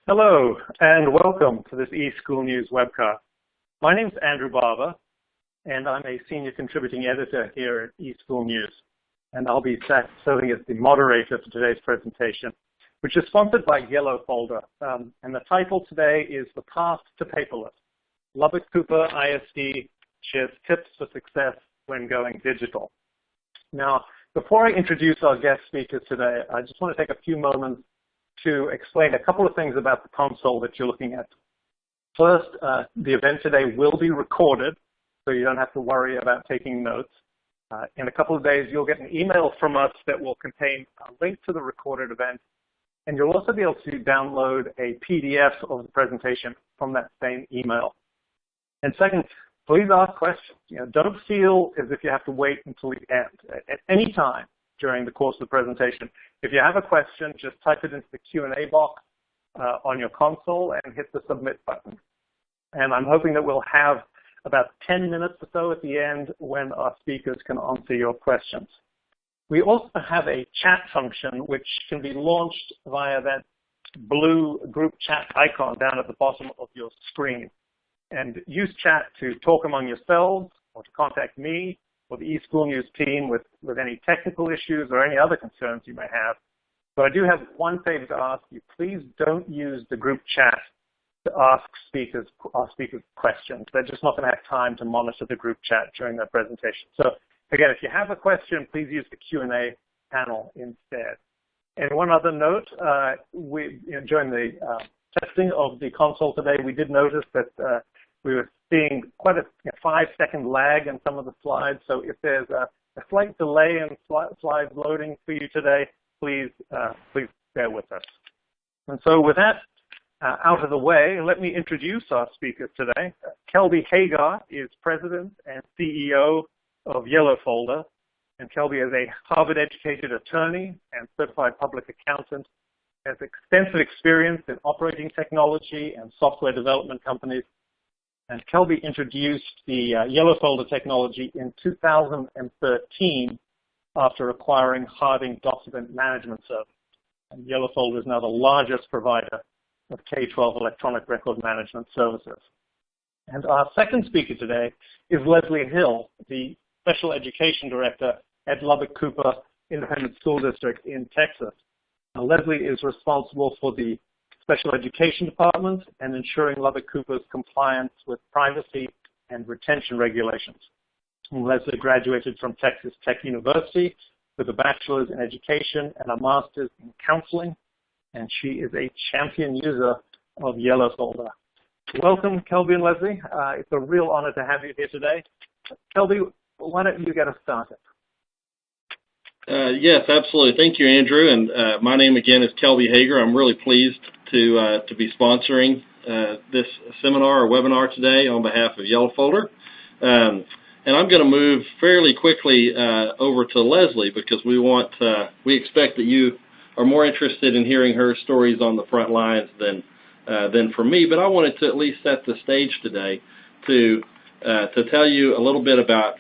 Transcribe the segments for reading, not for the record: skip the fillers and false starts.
Hello, and welcome to this eSchool News webcast. My name is Andrew Barber, and I'm a senior contributing editor here at eSchool News. And I'll be serving as the moderator for today's presentation, which is sponsored by YellowFolder. And the title today is The Path to Paperless. Lubbock-Cooper ISD shares tips for success when going digital. Now, before I introduce our guest speakers today, I just want to take a few moments to explain a couple of things about the console that you're looking at. First, the event today will be recorded, so you don't have to worry about taking notes. In a couple of days, you'll get an email from us that will contain a link to the recorded event, and you'll also be able to download a PDF of the presentation from that same email. And second, please ask questions. Don't feel as if you have to wait until the end. At any time during the course of the presentation, if you have a question, just type it into the Q&A box on your console and hit the submit button. And I'm hoping that we'll have about 10 minutes or so at the end when our speakers can answer your questions. We also have a chat function which can be launched via that blue group chat icon down at the bottom of your screen. And use chat to talk among yourselves or to contact me or the eSchool News team with any technical issues or any other concerns you may have. But I do have one favor to ask you. Please don't use the group chat to ask speakers questions. They're just not going to have time to monitor the group chat during their presentation. So again, if you have a question, please use the Q&A panel instead. And one other note, during the testing of the console today, we did notice that we were seeing quite a 5-second lag in some of the slides. So if there's a slight delay in slides loading for you today, please bear with us. And so with that out of the way, let me introduce our speakers today. Kelby Hagar is President and CEO of YellowFolder. And Kelby is a Harvard-educated attorney and certified public accountant, has extensive experience in operating technology and software development companies. And Kelby introduced the YellowFolder technology in 2013 after acquiring Harding Document Management Service. And YellowFolder is now the largest provider of K-12 electronic record management services. And our second speaker today is Leslie Hill, the Special Education Director at Lubbock-Cooper Independent School District in Texas. Now, Leslie is responsible for the Special Education Department and ensuring Lubbock-Cooper's compliance with privacy and retention regulations. And Leslie graduated from Texas Tech University with a bachelor's in education and a master's in counseling, and she is a champion user of YellowFolder. Welcome, Kelby and Leslie. It's a real honor to have you here today. Kelby, why don't you get us started? Yes, absolutely. Thank you, Andrew. And my name again is Kelby Hagar. I'm really pleased to be sponsoring this seminar or webinar today on behalf of YellowFolder. And I'm going to move fairly quickly over to Leslie because we expect that you are more interested in hearing her stories on the front lines than for me. But I wanted to at least set the stage today to tell you a little bit about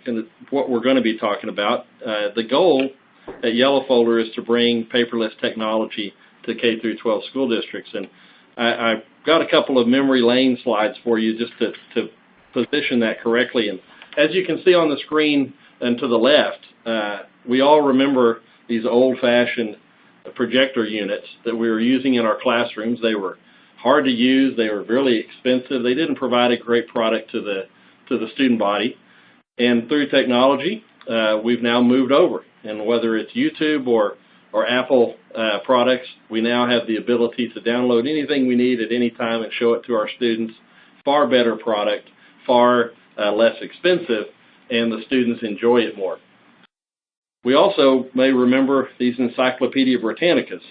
what we're going to be talking about. The goal at YellowFolder is to bring paperless technology to K through 12 school districts. And I've got a couple of memory lane slides for you just to position that correctly. And as you can see on the screen and to the left, we all remember these old-fashioned projector units that we were using in our classrooms. They were hard to use. They were really expensive. They didn't provide a great product to the student body. And through technology, we've now moved over. And whether it's YouTube or Apple products, we now have the ability to download anything we need at any time and show it to our students. Far better product, far less expensive, and the students enjoy it more. We also may remember these Encyclopedia Britannicas.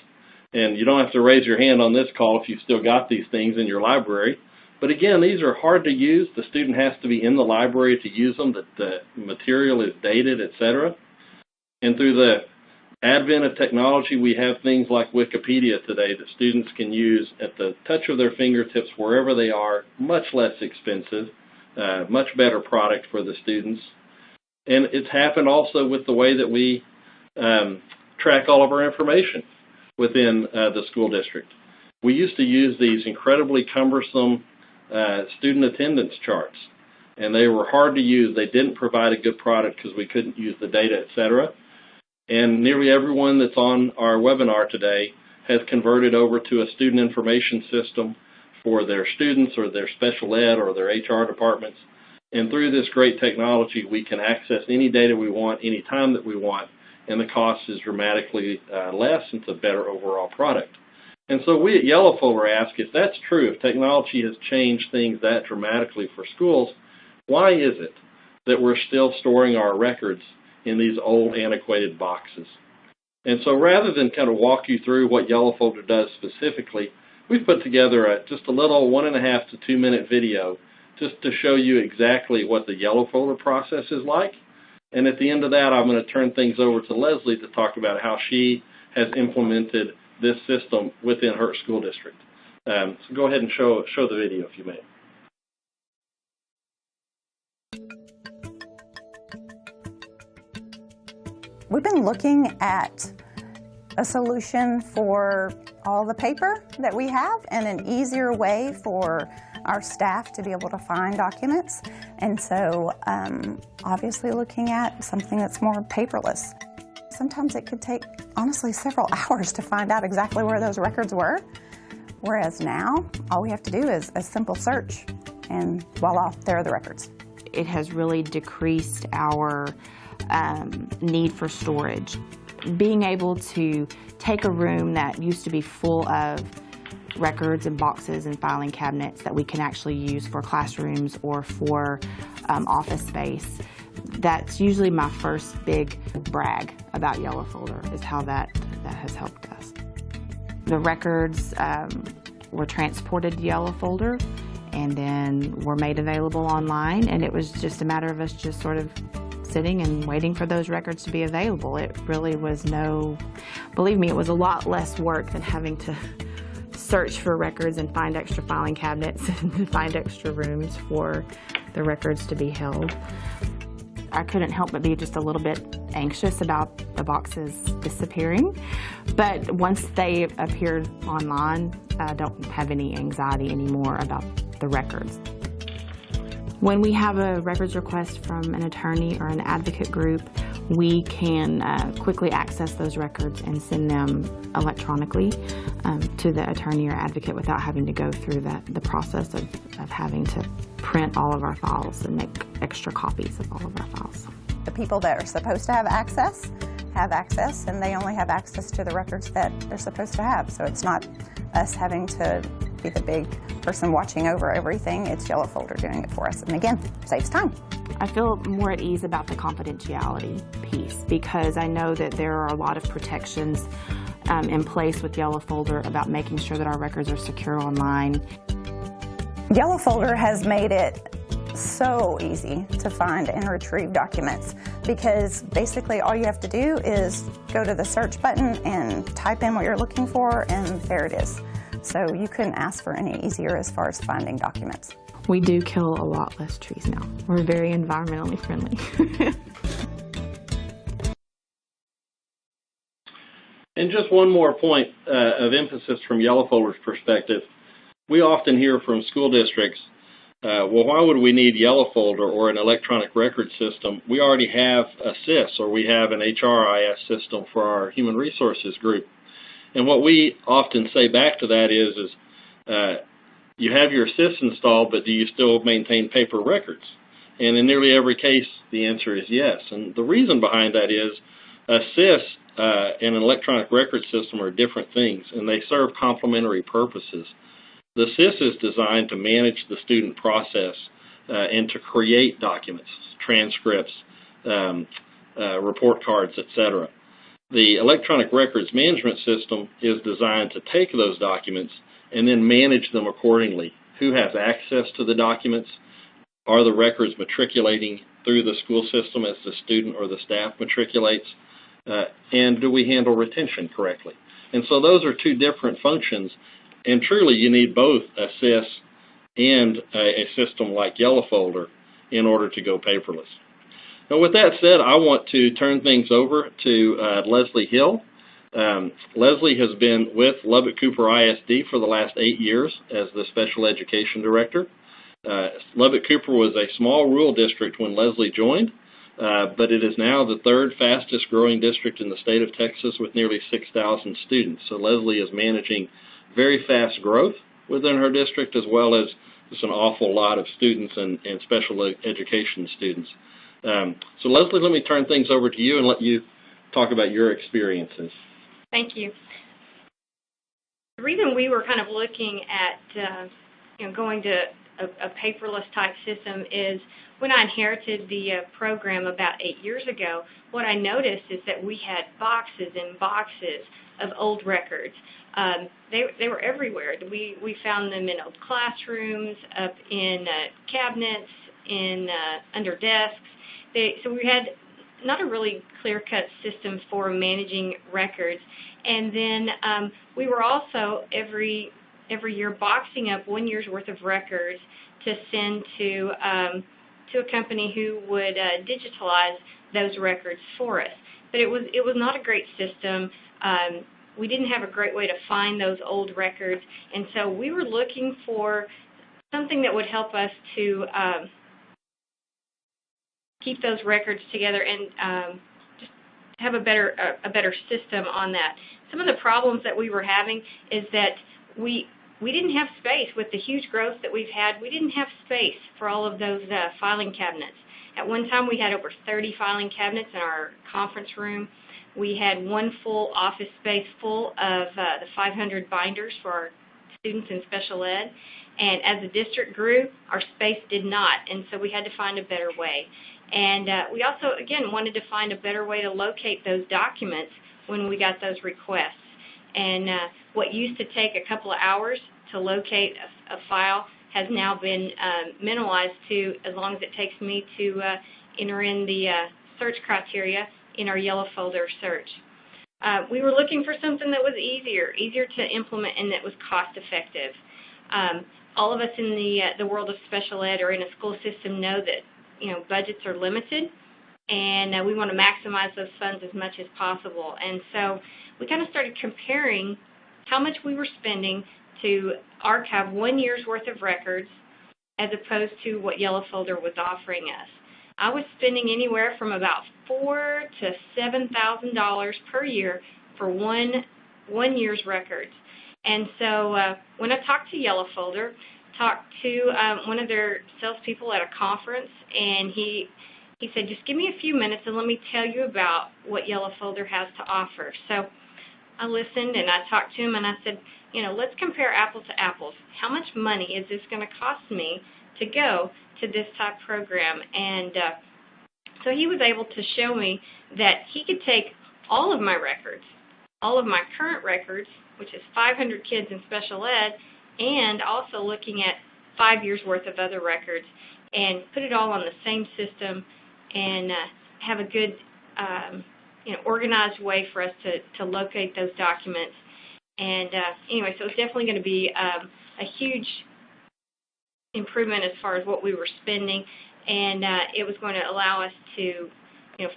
And you don't have to raise your hand on this call if you've still got these things in your library. But again, these are hard to use. The student has to be in the library to use them. The material is dated, etc. And through the advent of technology, we have things like Wikipedia today that students can use at the touch of their fingertips wherever they are, much less expensive, much better product for the students. And it's happened also with the way that we track all of our information within the school district. We used to use these incredibly cumbersome student attendance charts, and they were hard to use. They didn't provide a good product because we couldn't use the data, etc. And nearly everyone that's on our webinar today has converted over to a student information system for their students or their special ed or their HR departments. And through this great technology, we can access any data we want, any time that we want, and the cost is dramatically less. It's a better overall product. And so we at YellowFolder ask, if that's true, if technology has changed things that dramatically for schools, why is it that we're still storing our records in these old antiquated boxes? And so rather than kind of walk you through what YellowFolder does specifically, we've put together just a little 1.5 to 2 minute video just to show you exactly what the YellowFolder process is like. And at the end of that, I'm going to turn things over to Leslie to talk about how she has implemented this system within her school district. So go ahead and show the video if you may. We've been looking at a solution for all the paper that we have and an easier way for our staff to be able to find documents. And so obviously looking at something that's more paperless. Sometimes it could take, honestly, several hours to find out exactly where those records were. Whereas now, all we have to do is a simple search, and voila, there are the records. It has really decreased our need for storage. Being able to take a room that used to be full of records and boxes and filing cabinets that we can actually use for classrooms or for office space, that's usually my first big brag about YellowFolder, is how that has helped us. The records were transported to YellowFolder and then were made available online, and it was just a matter of us just sort of sitting and waiting for those records to be available. It really was believe me, it was a lot less work than having to search for records and find extra filing cabinets and find extra rooms for the records to be held. I couldn't help but be just a little bit anxious about the boxes disappearing, but once they appeared online, I don't have any anxiety anymore about the records. When we have a records request from an attorney or an advocate group, we can quickly access those records and send them electronically to the attorney or advocate without having to go through the process of having to print all of our files and make extra copies of all of our files. The people that are supposed to have access, and they only have access to the records that they're supposed to have. So it's not us having to be the big person watching over everything. It's YellowFolder doing it for us. And again, saves time. I feel more at ease about the confidentiality piece because I know that there are a lot of protections in place with YellowFolder about making sure that our records are secure online. YellowFolder has made it so easy to find and retrieve documents because basically all you have to do is go to the search button and type in what you're looking for, and there it is. So you couldn't ask for any easier as far as finding documents. We do kill a lot less trees now. We're very environmentally friendly. And just one more point of emphasis from YellowFolder's perspective. We often hear from school districts, well, why would we need YellowFolder or an electronic record system? We already have a SIS, or we have an HRIS system for our human resources group. And what we often say back to that is you have your SIS installed, but do you still maintain paper records? And in nearly every case, the answer is yes. And the reason behind that is a SIS and an electronic record system are different things, and they serve complementary purposes. The SIS is designed to manage the student process and to create documents, transcripts, report cards, etc. The electronic records management system is designed to take those documents and then manage them accordingly. Who has access to the documents? Are the records matriculating through the school system as the student or the staff matriculates? And do we handle retention correctly? And so those are two different functions, and truly you need both a SIS and a system like YellowFolder in order to go paperless. Now with that said, I want to turn things over to Leslie Hill, Leslie has been with Lubbock-Cooper ISD for the last 8 years as the Special Education Director. Lubbock-Cooper was a small rural district when Leslie joined, but it is now the third fastest growing district in the state of Texas with nearly 6,000 students. So Leslie is managing very fast growth within her district, as well as just an awful lot of students and special education students. So Leslie, let me turn things over to you and let you talk about your experiences. Thank you. The reason we were kind of looking at going to a paperless type system is when I inherited the program about 8 years ago, what I noticed is that we had boxes and boxes of old records. They were everywhere. We found them in old classrooms, up in cabinets, under desks. So we had not a really clear-cut system for managing records. And then we were also every year boxing up 1 year's worth of records to send to a company who would digitalize those records for us. But it was not a great system. We didn't have a great way to find those old records, and so we were looking for something that would help us to keep those records together and just have a better system on that. Some of the problems that we were having is that we didn't have space. With the huge growth that we've had, we didn't have space for all of those filing cabinets. At one time, we had over 30 filing cabinets in our conference room. We had one full office space full of the 500 binders for our students in special ed. And as the district grew, our space did not, and so we had to find a better way. And we also, again, wanted to find a better way to locate those documents when we got those requests. And what used to take a couple of hours to locate a file has now been minimalized to as long as it takes me to enter in the search criteria in our YellowFolder search. We were looking for something that was easier to implement and that was cost-effective. All of us in the world of special ed or in a school system know that budgets are limited, and we want to maximize those funds as much as possible. And so we kind of started comparing how much we were spending to archive 1 year's worth of records as opposed to what YellowFolder was offering us. I was spending anywhere from about $4,000 to $7,000 per year for one year's records. And so when I talked to YellowFolder, talked to one of their salespeople at a conference, and he said, just give me a few minutes and let me tell you about what YellowFolder has to offer. So I listened and I talked to him and I said, let's compare apples to apples. How much money is this going to cost me to go to this type program? And so he was able to show me that he could take all of my records, all of my current records, which is 500 kids in special ed, and also looking at 5 years worth of other records, and put it all on the same system and have a good organized way for us to locate those documents. And anyway, so it's definitely going to be a huge improvement as far as what we were spending, and it was going to allow us to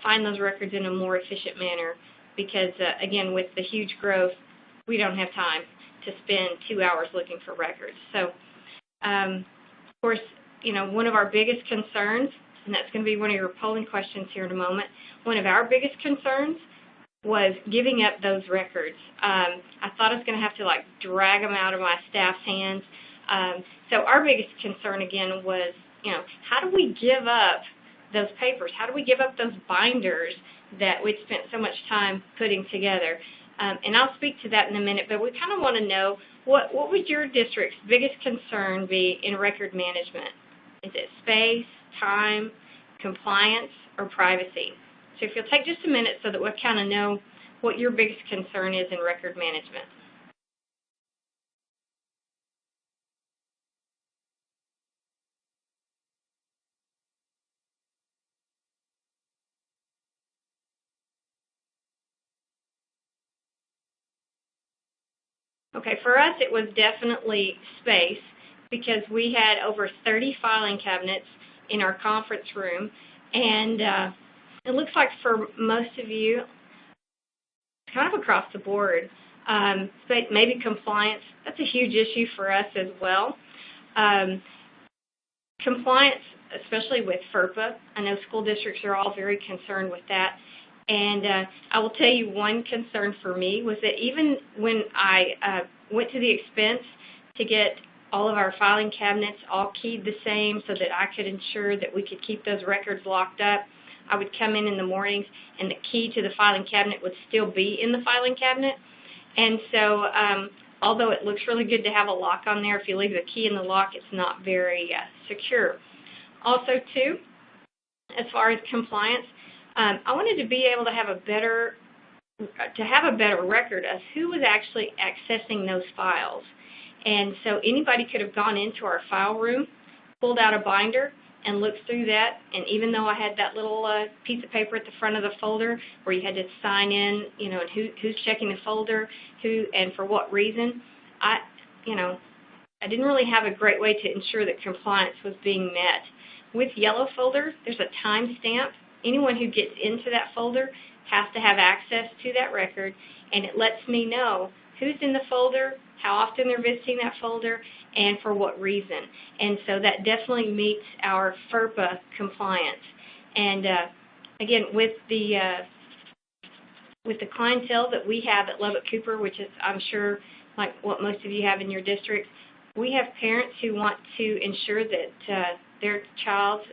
find those records in a more efficient manner because, again, with the huge growth, we don't have time to spend 2 hours looking for records. So, of course, one of our biggest concerns, and that's going to be one of your polling questions here in a moment, one of our biggest concerns was giving up those records. I thought I was going to have to drag them out of my staff's hands. So our biggest concern again was, how do we give up those papers? How do we give up those binders that we'd spent so much time putting together? And I'll speak to that in a minute, but we kind of want to know what would your district's biggest concern be in record management? Is it space, time, compliance, or privacy? So if you'll take just a minute so that we'll kind of know what your biggest concern is in record management. Okay, for us it was definitely space because we had over 30 filing cabinets in our conference room, and it looks like for most of you, kind of across the board. But maybe compliance, that's a huge issue for us as well. Compliance, especially with FERPA, I know school districts are all very concerned with that. And I will tell you one concern for me was that even when I went to the expense to get all of our filing cabinets all keyed the same so that I could ensure that we could keep those records locked up, I would come in the mornings and the key to the filing cabinet would still be in the filing cabinet. And so although it looks really good to have a lock on there, if you leave the key in the lock, it's not very secure. Also, too, as far as compliance, I wanted to be able to have a better record of who was actually accessing those files. And so anybody could have gone into our file room, pulled out a binder, and looked through that. And even though I had that little piece of paper at the front of the folder where you had to sign in, you know, and who's checking the folder, who and for what reason, I didn't really have a great way to ensure that compliance was being met. With YellowFolder, there's a timestamp. Anyone who gets into that folder has to have access to that record, and it lets me know who's in the folder, how often they're visiting that folder, and for what reason. And so that definitely meets our FERPA compliance. And again, with the clientele that we have at Lubbock-Cooper, which is, I'm sure, like what most of you have in your districts, we have parents who want to ensure that their child's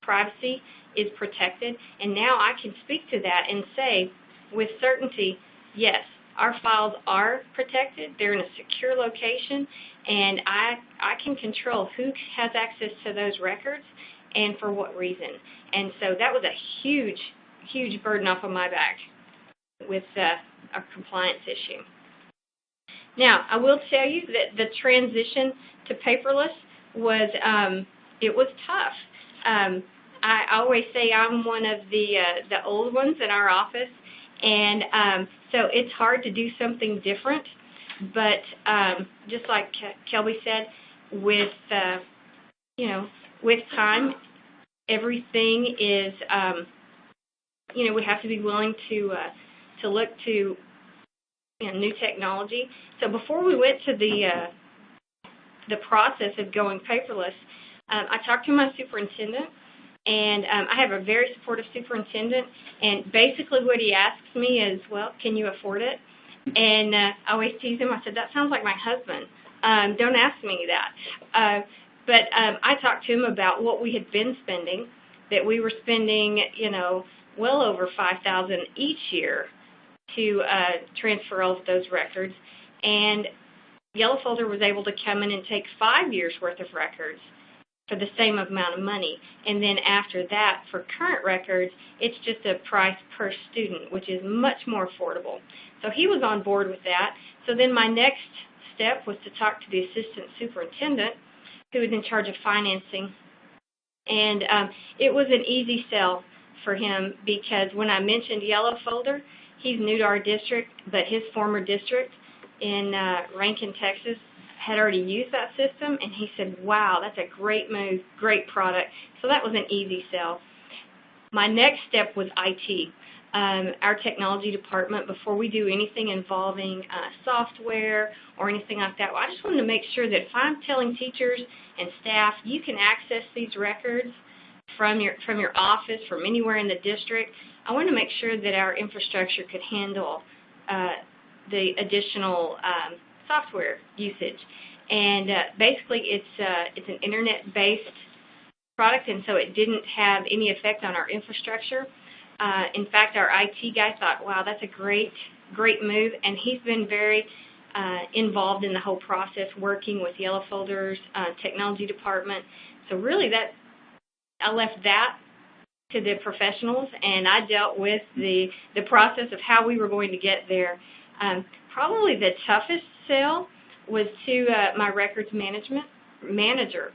privacy is protected. And now I can speak to that and say with certainty, yes, our files are protected. They're in a secure location, and I can control who has access to those records and for what reason. And so that was a huge, huge burden off of my back with a compliance issue. Now, I will tell you that the transition to paperless was, it was tough. I always say I'm one of the old ones in our office, and so it's hard to do something different. But just like Kelby said, with with time, everything is we have to be willing to look to new technology. So before we went to the process of going paperless, I talked to my superintendent. And I have a very supportive superintendent, and basically what he asks me is, well, can you afford it? And I always tease him. I said, that sounds like my husband. Don't ask me that. But I talked to him about what we had been spending, that we were spending, well over $5,000 each year to transfer all of those records. And YellowFolder was able to come in and take 5 years' worth of records for the same amount of money. And then after that, for current records, it's just a price per student, which is much more affordable. So he was on board with that. So then my next step was to talk to the assistant superintendent, who was in charge of financing. And it was an easy sell for him, because when I mentioned YellowFolder, he's new to our district, but his former district in Rankin, Texas, had already used that system, and he said, wow, that's a great move, great product. So that was an easy sell. My next step was IT. Our technology department, before we do anything involving software or anything like that, I just wanted to make sure that if I'm telling teachers and staff, you can access these records from your office, from anywhere in the district, I wanted to make sure that our infrastructure could handle the additional software usage. And basically it's an internet-based product, and so it didn't have any effect on our infrastructure. In fact, our IT guy thought, wow, that's a great move, and he's been very involved in the whole process, working with YellowFolder's technology department. So really I left that to the professionals, and I dealt with the process of how we were going to get there. Probably the toughest sell was to my records management manager.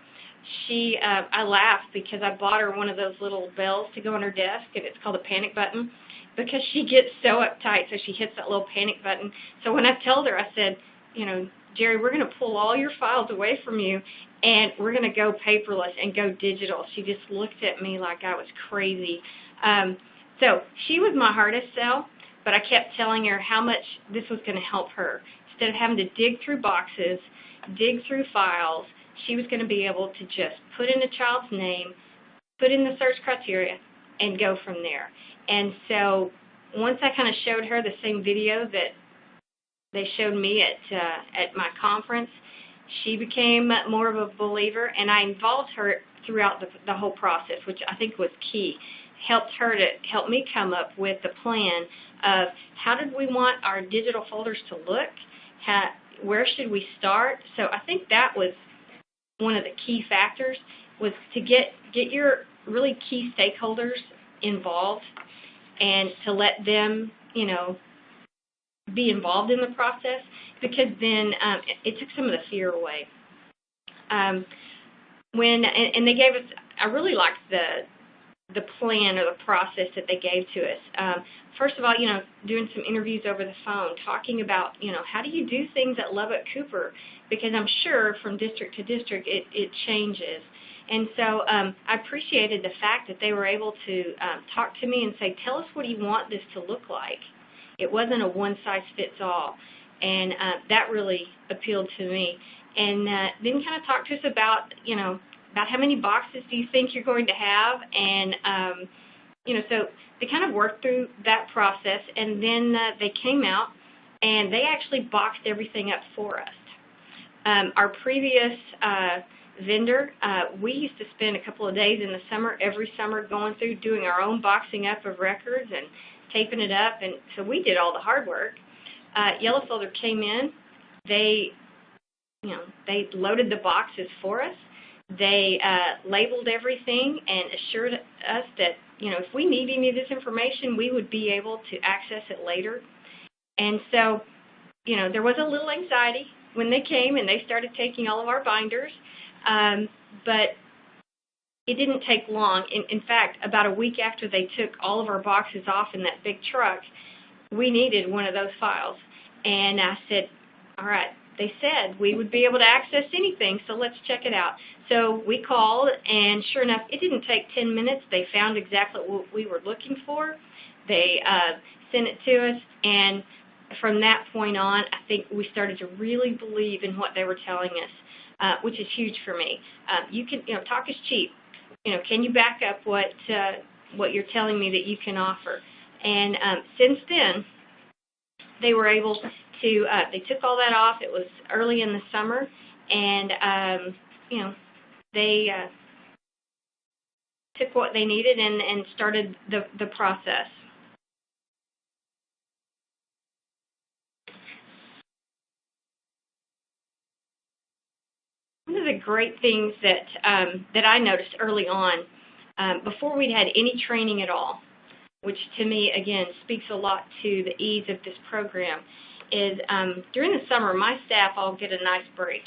I laughed because I bought her one of those little bells to go on her desk, and it's called a panic button, because she gets so uptight, so she hits that little panic button. So when I told her, I said, Jerry, we're going to pull all your files away from you, and we're going to go paperless and go digital. She just looked at me like I was crazy. So she was my hardest sell. but I kept telling her how much this was going to help her. Instead of having to dig through boxes, dig through files, she was going to be able to just put in a child's name, put in the search criteria, and go from there. And so once I kind of showed her the same video that they showed me at my conference, she became more of a believer, and I involved her throughout the whole process, which I think was key. Helped her to help me come up with the plan of how did we want our digital folders to look, where should we start. So I think that was one of the key factors, was to get your really key stakeholders involved and to let them, you know, be involved in the process, because then it took some of the fear away. And they gave us, I really liked the plan or the process that they gave to us. First of all, you know, doing some interviews over the phone, talking about, you know, how do you do things at Lubbock-Cooper, because I'm sure from district to district it changes. And so I appreciated the fact that they were able to talk to me and say, tell us what do you want this to look like. It wasn't a one-size-fits-all, and that really appealed to me. And then kind of talk to us about, you know, about how many boxes do you think you're going to have, and, you know, so they kind of worked through that process, and then they came out, and they actually boxed everything up for us. Our previous vendor, we used to spend a couple of days in the summer, every summer, going through doing our own boxing up of records and taping it up, and so we did all the hard work. YellowFolder came in, they loaded the boxes for us. They labeled everything and assured us that, you know, if we need any of this information, we would be able to access it later. And so, you know, there was a little anxiety when they came and they started taking all of our binders, but it didn't take long. In fact, about a week after they took all of our boxes off in that big truck, we needed one of those files. And I said, all right, they said we would be able to access anything, so let's check it out. So we called, and sure enough, it didn't take 10 minutes. They found exactly what we were looking for. They sent it to us, and from that point on, I think we started to really believe in what they were telling us, which is huge for me. You can, you know, talk is cheap. You know, can you back up what you're telling me that you can offer? And since then, they were able to, they took all that off. It was early in the summer, and, you know, they took what they needed and started the process. One of the great things that I noticed early on, before we'd had any training at all, which to me, again, speaks a lot to the ease of this program, is during the summer, my staff all get a nice break.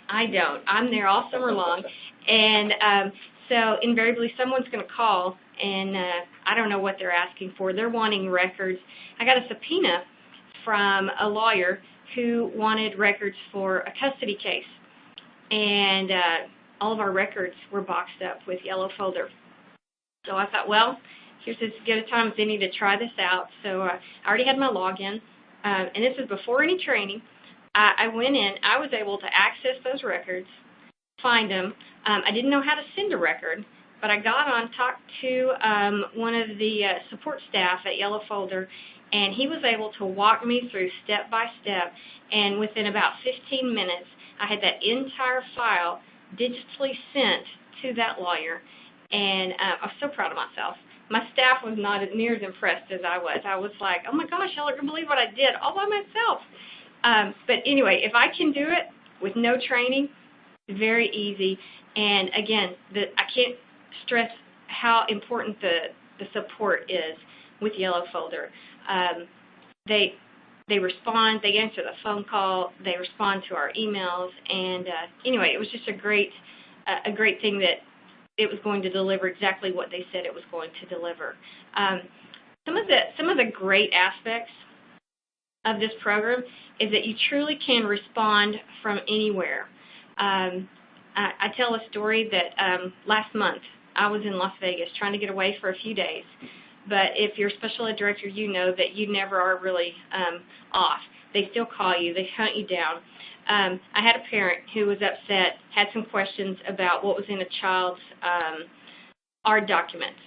I don't. I'm there all summer long, and so invariably someone's going to call, and I don't know what they're asking for. They're wanting records. I got a subpoena from a lawyer who wanted records for a custody case, and all of our records were boxed up with YellowFolder. So I thought, well, here's as good a time as any to try this out. So I already had my login, and this is before any training. I went in. I was able to access those records, find them. I didn't know how to send a record, but I got on, talked to one of the support staff at YellowFolder, and he was able to walk me through step by step, and within about 15 minutes, I had that entire file digitally sent to that lawyer, and I was so proud of myself. My staff was not near as impressed as I was. I was like, oh my gosh, y'all are going to believe what I did all by myself. But anyway, if I can do it with no training, very easy. And again, I can't stress how important the support is with YellowFolder. They respond, they answer the phone call, they respond to our emails, and anyway, it was just a great thing that it was going to deliver exactly what they said it was going to deliver. Some of the great aspects of this program is that you truly can respond from anywhere. I tell a story that last month I was in Las Vegas trying to get away for a few days. but if you're a special ed director, you know that you never are really off. They still call you. They hunt you down. I had a parent who was upset, had some questions about what was in a child's art documents.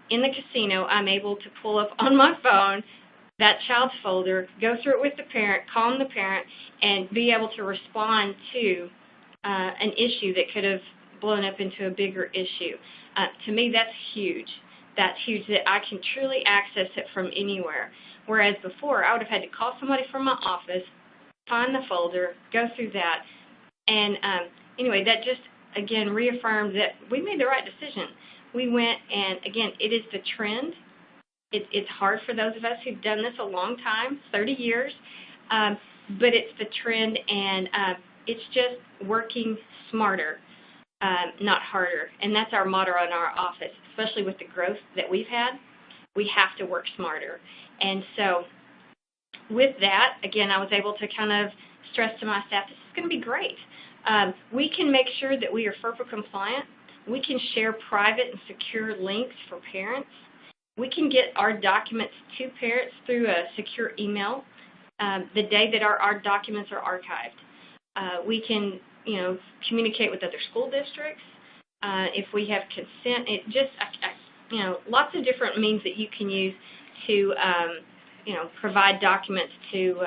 In the casino, I'm able to pull up on my phone that child's folder, go through it with the parent, calm the parent, and be able to respond to an issue that could have blown up into a bigger issue. To me, that's huge. That's huge that I can truly access it from anywhere. Whereas before, I would have had to call somebody from my office, find the folder, go through that. And anyway, that just, again, reaffirmed that we made the right decision. We went and, again, it is the trend. It's hard for those of us who've done this a long time, 30 years, but it's the trend, and it's just working smarter, not harder. And that's our motto in our office, especially with the growth that we've had. We have to work smarter. And so with that, again, I was able to kind of stress to my staff, this is going to be great. We can make sure that we are FERPA compliant. We can share private and secure links for parents. We can get our documents to parents through a secure email the day that our documents are archived. We can, communicate with other school districts if we have consent. It just, lots of different means that you can use to, provide documents to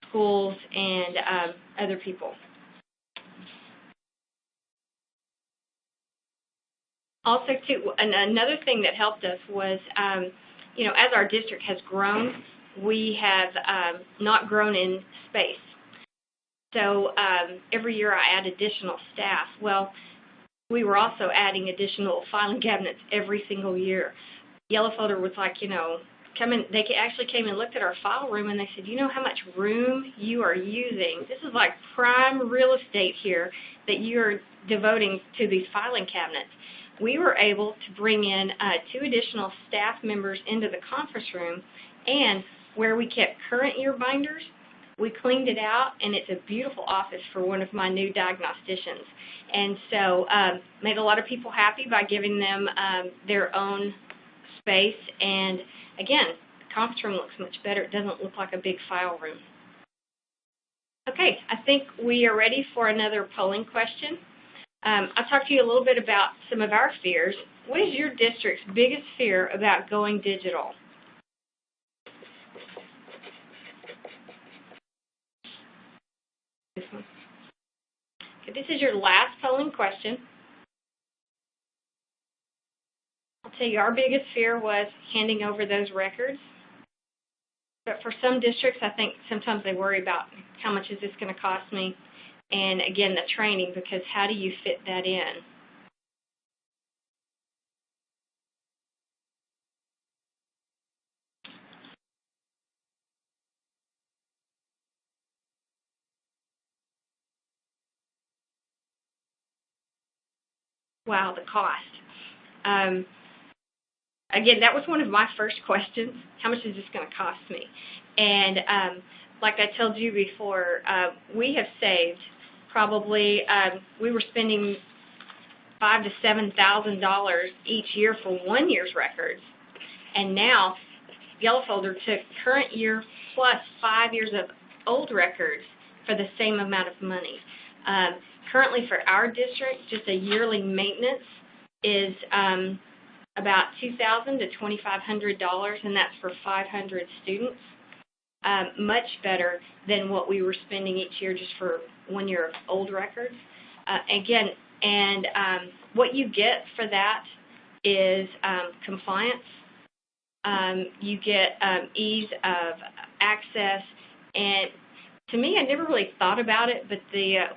schools and other people. Also, too, another thing that helped us was, as our district has grown, we have not grown in space. So every year I add additional staff. Well, we were also adding additional filing cabinets every single year. YellowFolder was like, they actually came and looked at our file room, and they said, you know how much room you are using? This is like prime real estate here that you're devoting to these filing cabinets. We were able to bring in 2 additional staff members into the conference room, and where we kept current year binders, we cleaned it out, and it's a beautiful office for one of my new diagnosticians. And so made a lot of people happy by giving them their own space. And again, the conference room looks much better. It doesn't look like a big file room. Okay, I think we are ready for another polling question. I'll talk to you a little bit about some of our fears. What is your district's biggest fear about going digital? This one. Okay, this is your last polling question. I'll tell you, our biggest fear was handing over those records. But for some districts, I think sometimes they worry about how much is this going to cost me? And again, the training, because how do you fit that in? Wow, the cost. Again, that was one of my first questions. How much is this going to cost me? And like I told you before, we have saved probably, we were spending $5,000 to $7,000 each year for 1 year's records. And now YellowFolder took current year plus 5 years of old records for the same amount of money. Currently for our district, just a yearly maintenance is about $2,000 to $2,500, and that's for 500 students. Much better than what we were spending each year just for 1 year of old records. Again, and what you get for that is compliance. You get ease of access, and to me, I never really thought about it, but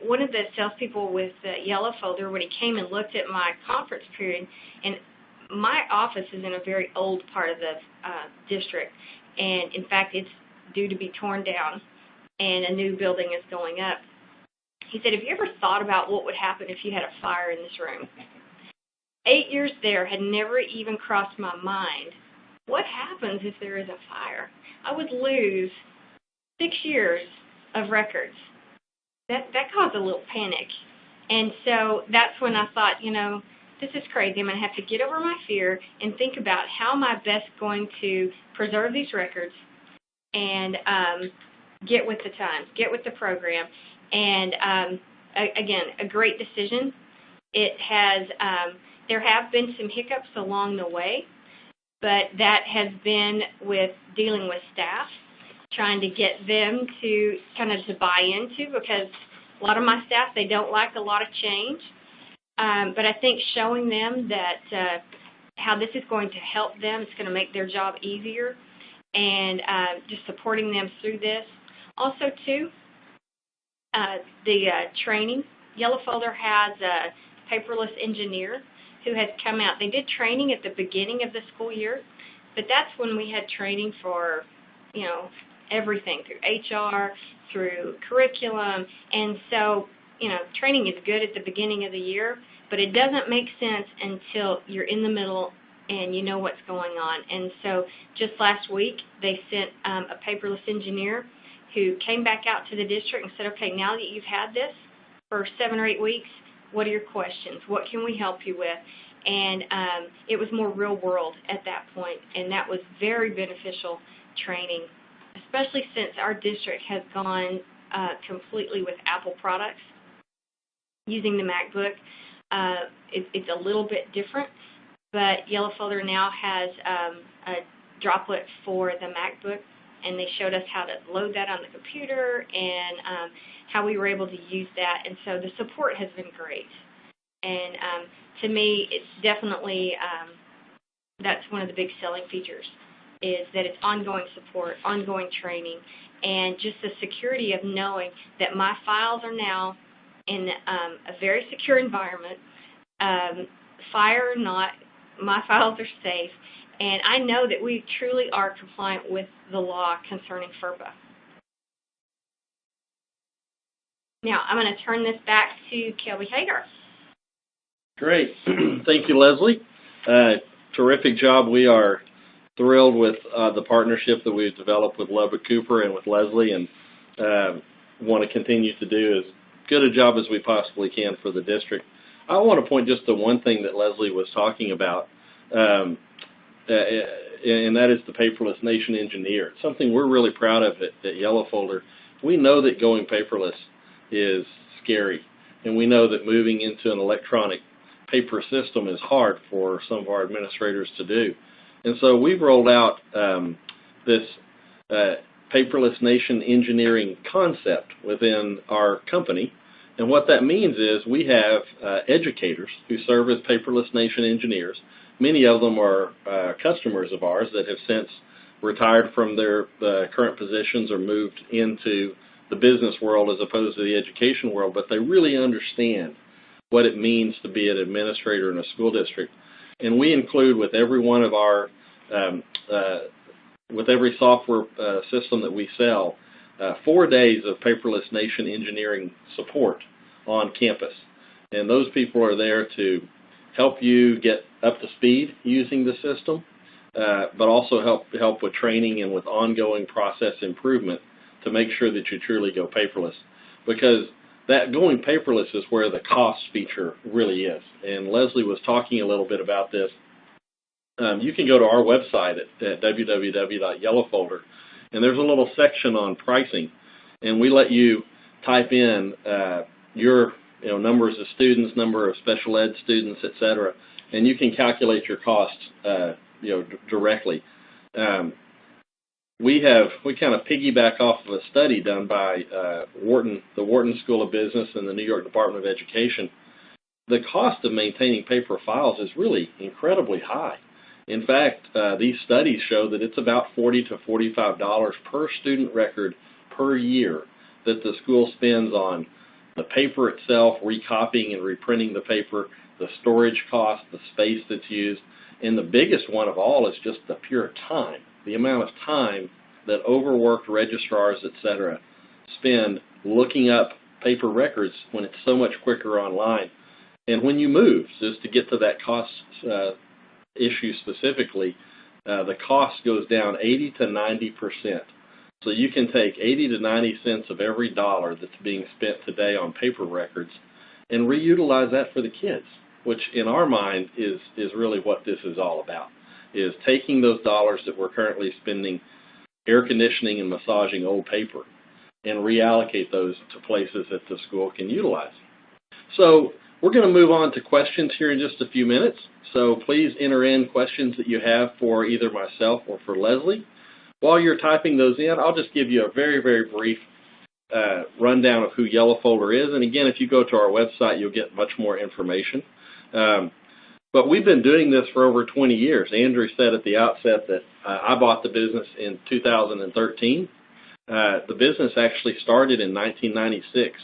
one of the salespeople with YellowFolder, when he came and looked at my conference period, and my office is in a very old part of the district, and in fact, it's due to be torn down, and a new building is going up. He said, have you ever thought about what would happen if you had a fire in this room? 8 years there had never even crossed my mind. What happens if there is a fire? I would lose 6 years of records. That caused a little panic. And so that's when I thought, this is crazy. I'm going to have to get over my fear and think about how am I best going to preserve these records and get with the times, get with the program. And again, a great decision. It has, there have been some hiccups along the way, but that has been with dealing with staff, trying to get them to kind of to buy into, because a lot of my staff, they don't like a lot of change. But I think showing them that how this is going to help them, it's going to make their job easier, and just supporting them through this. Also, too, the training. YellowFolder has a paperless engineer who has come out. They did training at the beginning of the school year, but that's when we had training for, you know, everything through HR, through curriculum, and so, you know, training is good at the beginning of the year, but it doesn't make sense until you're in the middle and you know what's going on. And so just last week, they sent a paperless engineer who came back out to the district and said, okay, now that you've had this for 7 or 8 weeks, what are your questions? What can we help you with? And it was more real world at that point, and that was very beneficial training, especially since our district has gone completely with Apple products using the MacBook. It's a little bit different, but YellowFolder now has a droplet for the MacBook, and they showed us how to load that on the computer and how we were able to use that. And so the support has been great. And to me, it's definitely, that's one of the big selling features, is that it's ongoing support, ongoing training, and just the security of knowing that my files are now in a very secure environment. Fire or not, my files are safe, and I know that we truly are compliant with the law concerning FERPA. Now, I'm going to turn this back to Kelby Hager. Great. Thank you, Leslie. Terrific job. We are thrilled with the partnership that we've developed with Lubbock-Cooper and with Leslie, and want to continue to do as good a job as we possibly can for the district. I want to point just to one thing that Leslie was talking about, and that is the Paperless Nation Engineer. It's something we're really proud of at YellowFolder. We know that going paperless is scary, and we know that moving into an electronic paper system is hard for some of our administrators to do. And so we've rolled out this Paperless Nation engineering concept within our company. And what that means is we have educators who serve as Paperless Nation engineers. Many of them are customers of ours that have since retired from their current positions or moved into the business world as opposed to the education world, but they really understand what it means to be an administrator in a school district. And we include with every one of our, with every software system that we sell, 4 days of Paperless Nation engineering support on campus. And those people are there to help you get up to speed using the system, but also help with training and with ongoing process improvement to make sure that you truly go paperless. Because that going paperless is where the cost feature really is. And Leslie was talking a little bit about this. You can go to our website at www.YellowFolder, and there's a little section on pricing, and we let you type in your numbers of students, number of special ed students, etc., and you can calculate your costs directly. We kind of piggyback off of a study done by the Wharton School of Business and the New York Department of Education. The cost of maintaining paper files is really incredibly high. In fact, these studies show that it's about $40 to $45 per student record per year that the school spends on the paper itself, recopying and reprinting the paper, the storage cost, the space that's used, and the biggest one of all is just the pure time, the amount of time that overworked registrars, etc., spend looking up paper records when it's so much quicker online. And when you move, just to get to that cost issue specifically, the cost goes down 80 to 90%. So you can take 80 to 90 cents of every dollar that's being spent today on paper records and reutilize that for the kids. which in our mind is really what this is all about, is taking those dollars that we're currently spending air conditioning and massaging old paper and reallocate those to places that the school can utilize. So we're going to move on to questions here in just a few minutes. So please enter in questions that you have for either myself or for Leslie. While you're typing those in, I'll just give you a very, very brief rundown of who YellowFolder is. And again, if you go to our website, you'll get much more information. But we've been doing this for over 20 years. Andrew said at the outset that I bought the business in 2013. The business actually started in 1996,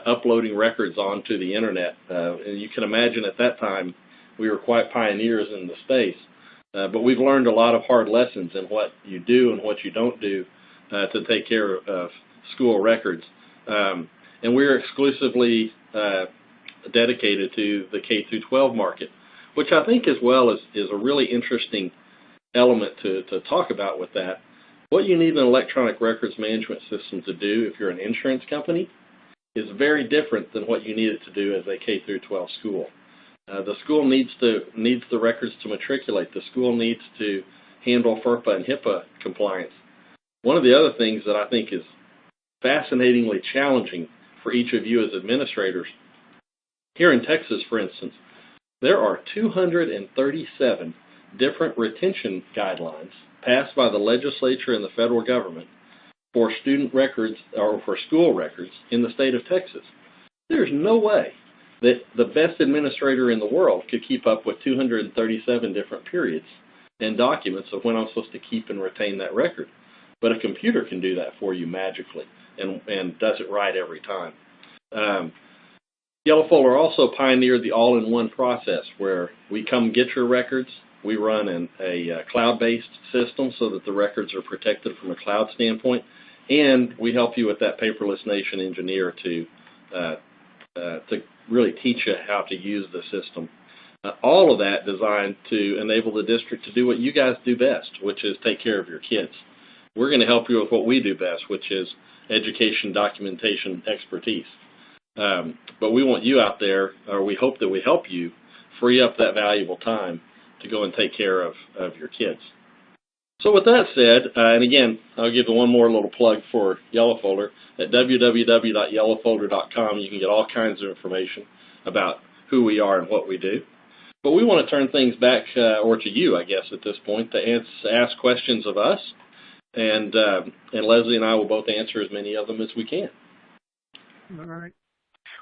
uploading records onto the internet. And you can imagine at that time we were quite pioneers in the space. But we've learned a lot of hard lessons in what you do and what you don't do to take care of school records. And we're exclusively dedicated to the K-12 market, which I think as well is a really interesting element to talk about with that. What you need an electronic records management system to do if you're an insurance company is very different than what you need it to do as a K-12 school. The school needs the records to matriculate. The school needs to handle FERPA and HIPAA compliance. One of the other things that I think is fascinatingly challenging for each of you as administrators, here in Texas, for instance, there are 237 different retention guidelines passed by the legislature and the federal government for student records or for school records in the state of Texas. There's no way that the best administrator in the world could keep up with 237 different periods and documents of when I'm supposed to keep and retain that record. But a computer can do that for you magically and does it right every time. YellowFolder also pioneered the all-in-one process where we come get your records. We run a cloud-based system so that the records are protected from a cloud standpoint, and we help you with that Paperless Nation engineer to really teach you how to use the system. All of that designed to enable the district to do what you guys do best, which is take care of your kids. We're going to help you with what we do best, which is education documentation expertise. But we want you out there, or we hope that we help you free up that valuable time to go and take care of your kids. So with that said, and again, I'll give one more little plug for YellowFolder. At www.yellowfolder.com, you can get all kinds of information about who we are and what we do. But we want to turn things back, or to you, I guess, at this point, to ask questions of us. And Leslie and I will both answer as many of them as we can. All right.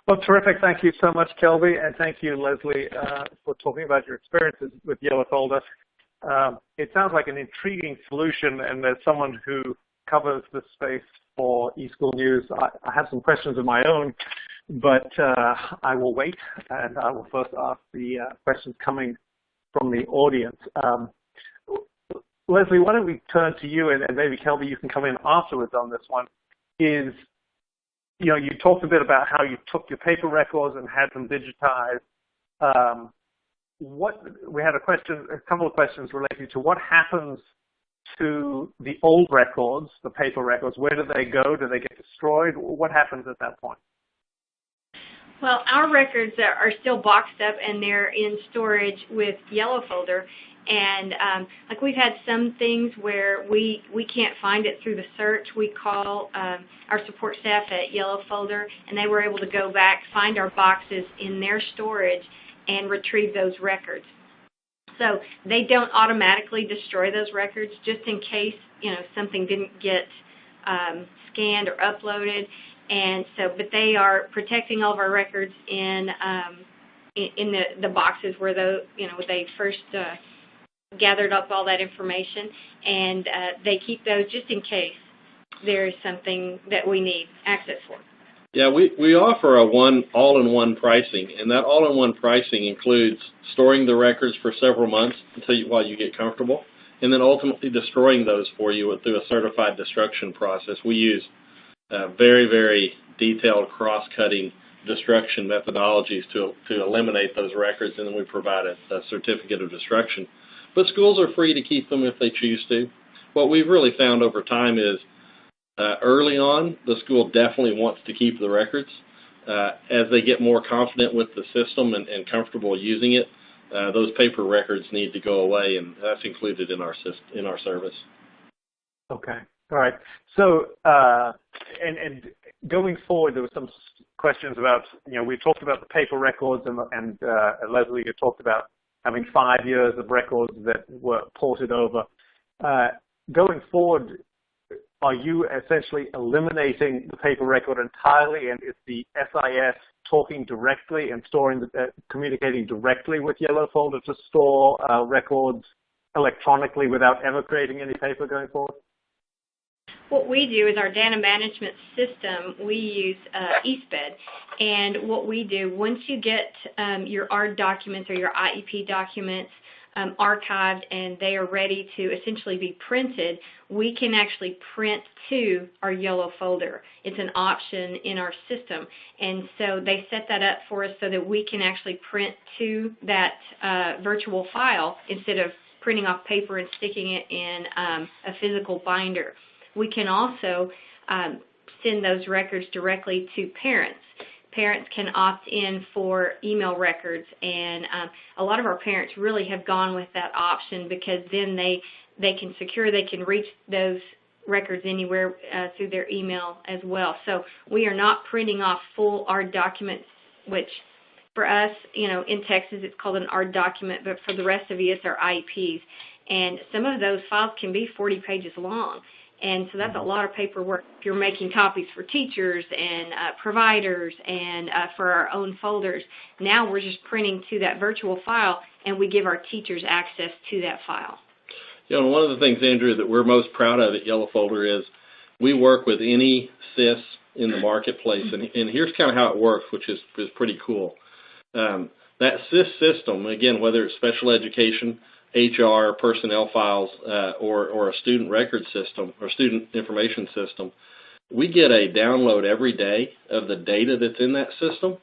Well, terrific. Thank you so much, Kelby, and thank you, Leslie, for talking about your experiences with YellowFolder. It sounds like an intriguing solution, and as someone who covers this space for eSchool News, I have some questions of my own, but I will wait, and I will first ask the questions coming from the audience. Leslie, why don't we turn to you, and maybe Kelby, you can come in afterwards on this one, is, you talked a bit about how you took your paper records and had them digitized. We had a couple of questions related to what happens to the old records, the paper records. Where do they go? Do they get destroyed? What happens at that point? Well, our records are still boxed up and they're in storage with YellowFolder. And like we've had some things where we can't find it through the search. We call our support staff at YellowFolder, and they were able to go back, find our boxes in their storage, and retrieve those records. So they don't automatically destroy those records, just in case something didn't get scanned or uploaded. And so, but they are protecting all of our records in the boxes where they first gathered up all that information, and they keep those just in case there is something that we need access for. Yeah, we offer a all-in-one pricing, and that all-in-one pricing includes storing the records for several months while you get comfortable, and then ultimately destroying those for you through a certified destruction process. We use very, very detailed cross-cutting destruction methodologies to eliminate those records, and then we provide a certificate of destruction. But schools are free to keep them if they choose to. What we've really found over time is early on, the school definitely wants to keep the records. as they get more confident with the system and comfortable using it, those paper records need to go away, and that's included in our service. Okay. All right. So, and going forward, there were some questions about, we talked about the paper records, and Leslie, you talked about having 5 years of records that were ported over. Going forward, are you essentially eliminating the paper record entirely, and is the SIS talking directly and communicating directly with YellowFolder to store records electronically without ever creating any paper going forward? What we do is our data management system, we use eSped. And what we do, once you get your ARD documents or your IEP documents archived and they are ready to essentially be printed, we can actually print to our YellowFolder. It's an option in our system. And so they set that up for us so that we can actually print to that virtual file instead of printing off paper and sticking it in a physical binder. We can also send those records directly to parents. Parents can opt in for email records, and a lot of our parents really have gone with that option because then they can reach those records anywhere through their email as well. So we are not printing off full ARD documents, which for us, in Texas it's called an ARD document, but for the rest of you it's our IEPs. And some of those files can be 40 pages long. And so that's a lot of paperwork if you're making copies for teachers and providers and for our own folders. Now we're just printing to that virtual file, and we give our teachers access to that file. One of the things, Andrew, that we're most proud of at YellowFolder is we work with any SIS in the marketplace, and here's kind of how it works, which is pretty cool. That SIS system, again, whether it's special education, HR, personnel files, or a student record system or student information system, we get a download every day of the data that's in that system.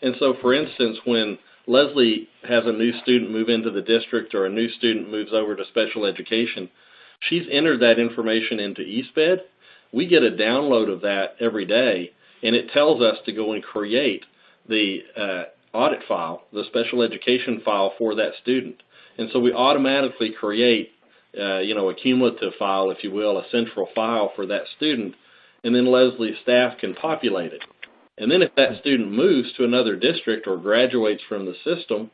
And so, for instance, when Leslie has a new student move into the district or a new student moves over to special education, she's entered that information into eSped. We get a download of that every day, and it tells us to go and create the audit file, the special education file for that student. And so we automatically create, a cumulative file, if you will, a central file for that student, and then Leslie's staff can populate it. And then if that student moves to another district or graduates from the system,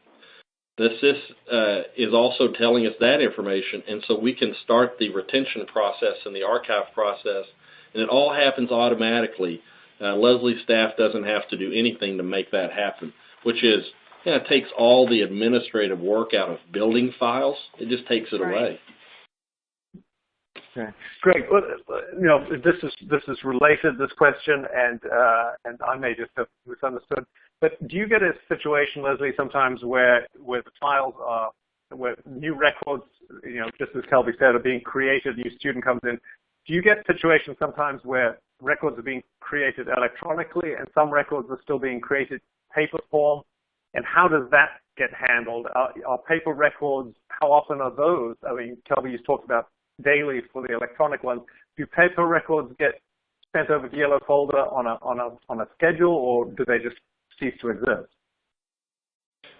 the SIS is also telling us that information, and so we can start the retention process and the archive process, and it all happens automatically. Leslie's staff doesn't have to do anything to make that happen, which is, it takes all the administrative work out of building files. It just takes it away. Okay, great. Well, this is related, this question, and I may just have misunderstood. But do you get a situation, Leslie, sometimes where the files are, where new records, just as Kelby said, are being created, a new student comes in? Do you get situations sometimes where records are being created electronically and some records are still being created paper form? And how does that get handled? Are paper records, how often are those? I mean, Kelby, you talked about daily for the electronic ones. Do paper records get sent over to YellowFolder on a schedule, or do they just cease to exist?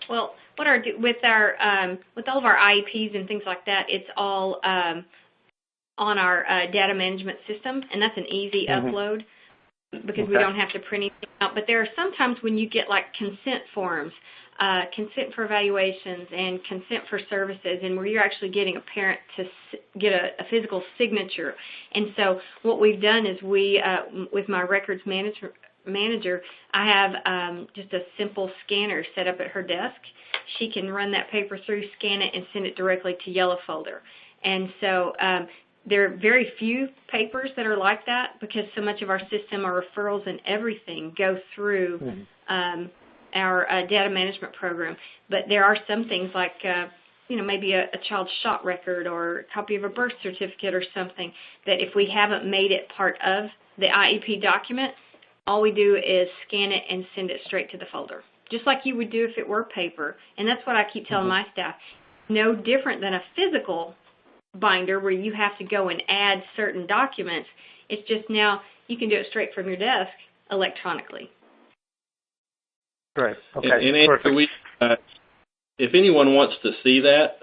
Well, with all of our IEPs and things like that, it's all on our data management system, and that's an easy upload, because we don't have to print anything out. But there are sometimes when you get like consent forms, consent for evaluations and consent for services, and where you're actually getting a parent to get a physical signature. And so what we've done is with my records manager, I have just a simple scanner set up at her desk. She can run that paper through, scan it, and send it directly to YellowFolder. And so there are very few papers that are like that, because so much of our system, our referrals and everything go through our data management program. But there are some things like, maybe a child's shot record or a copy of a birth certificate or something, that if we haven't made it part of the IEP document, all we do is scan it and send it straight to the folder, just like you would do if it were paper. And that's what I keep telling my staff. No different than a physical binder where you have to go and add certain documents. It's just now you can do it straight from your desk electronically. Great. Okay. And Perfect. if anyone wants to see that,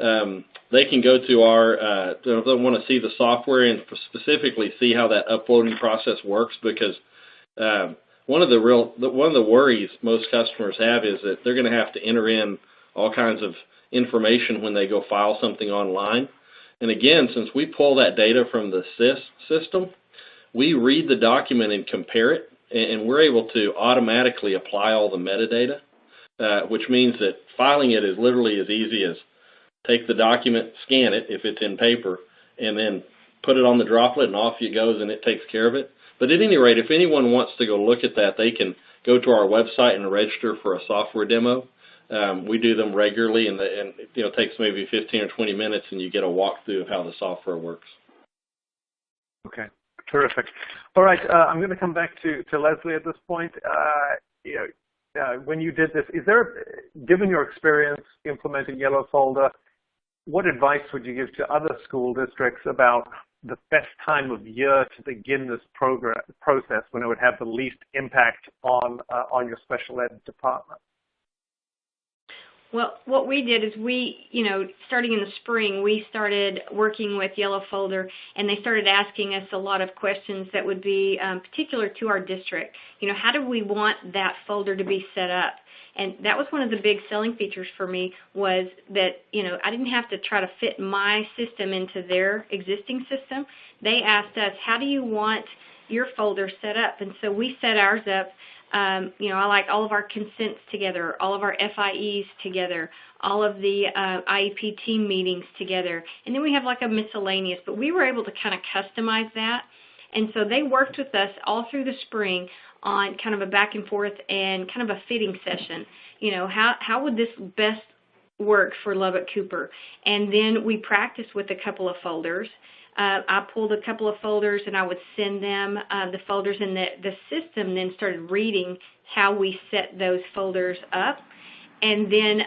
they can go to our. They want to see the software and specifically see how that uploading process works, because one of the worries most customers have is that they're going to have to enter in all kinds of information when they go file something online. And again, since we pull that data from the SIS system, we read the document and compare it, and we're able to automatically apply all the metadata, which means that filing it is literally as easy as take the document, scan it if it's in paper, and then put it on the droplet, and off it goes, and it takes care of it. But at any rate, if anyone wants to go look at that, they can go to our website and register for a software demo. We do them regularly, and it takes maybe 15 or 20 minutes, and you get a walkthrough of how the software works. Okay, terrific. All right, I'm going to come back to Leslie at this point. When you did this, given your experience implementing YellowFolder, what advice would you give to other school districts about the best time of year to begin this process when it would have the least impact on your special ed department? Well, what we did is starting in the spring, we started working with YellowFolder, and they started asking us a lot of questions that would be particular to our district. How do we want that folder to be set up? And that was one of the big selling features for me, was that, I didn't have to try to fit my system into their existing system. They asked us, how do you want your folder set up? And so we set ours up. I like all of our consents together, all of our FIEs together, all of the IEP team meetings together. And then we have like a miscellaneous, but we were able to kind of customize that. And so they worked with us all through the spring on kind of a back and forth and kind of a fitting session. How would this best work for Lubbock-Cooper? And then we practiced with a couple of folders. I pulled a couple of folders and I would send them the folders, and the system then started reading how we set those folders up. And then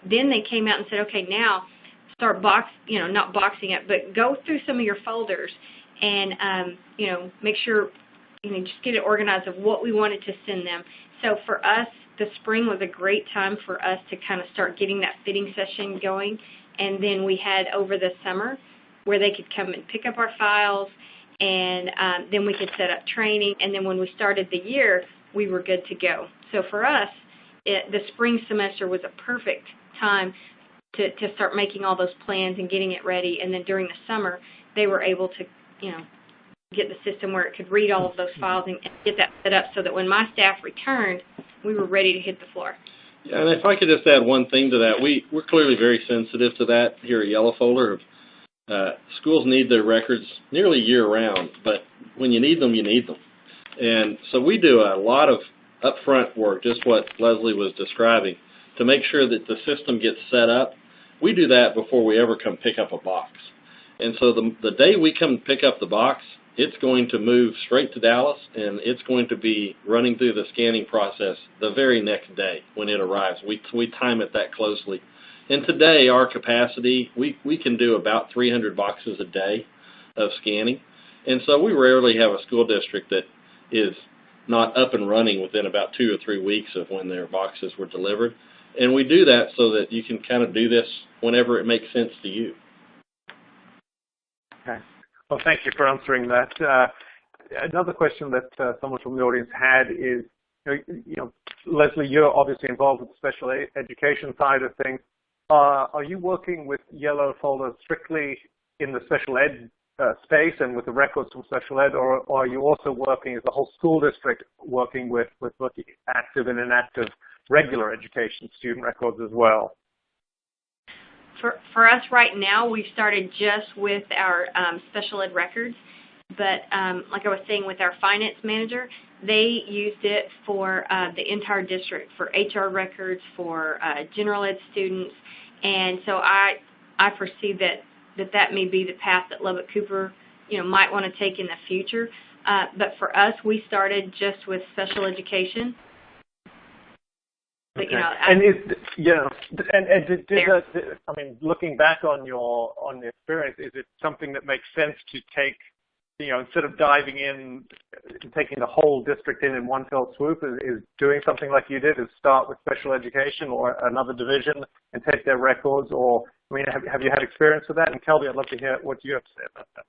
they came out and said, okay, now start not boxing it, but go through some of your folders and, make sure, just get it organized of what we wanted to send them. So for us, the spring was a great time for us to kind of start getting that fitting session going. And then we had over the summer where they could come and pick up our files, and then we could set up training. And then when we started the year, we were good to go. So for us, the spring semester was a perfect time to start making all those plans and getting it ready. And then during the summer, they were able to, get the system where it could read all of those files and get that set up so that when my staff returned, we were ready to hit the floor. Yeah, and if I could just add one thing to that, we're clearly very sensitive to that here at YellowFolder. Schools need their records nearly year-round, but when you need them, you need them. And so we do a lot of upfront work, just what Leslie was describing, to make sure that the system gets set up. We do that before we ever come pick up a box. And so the day we come pick up the box, it's going to move straight to Dallas, and it's going to be running through the scanning process the very next day when it arrives. We time it that closely. And today, our capacity, we can do about 300 boxes a day of scanning. And so we rarely have a school district that is not up and running within about 2 or 3 weeks of when their boxes were delivered. And we do that so that you can kind of do this whenever it makes sense to you. Okay. Well, thank you for answering that. Another question that someone from the audience had is, Leslie, you're obviously involved with the special education side of things. Are you working with YellowFolder strictly in the special ed space and with the records from special ed, or are you also working as a whole school district working with active and inactive regular education student records as well? For us right now, we've started just with our special ed records, but like I was saying with our finance manager, they used it for the entire district, for HR records, for general ed students, and so I foresee that may be the path that Lubbock-Cooper might want to take in the future. But for us, we started just with special education. But, looking back on the experience, is it something that makes sense to take instead of diving in, taking the whole district in one fell swoop, is doing something like you did, is start with special education or another division and take their records? Or, I mean, have you had experience with that? And Kelby, I'd love to hear what you have to say about that.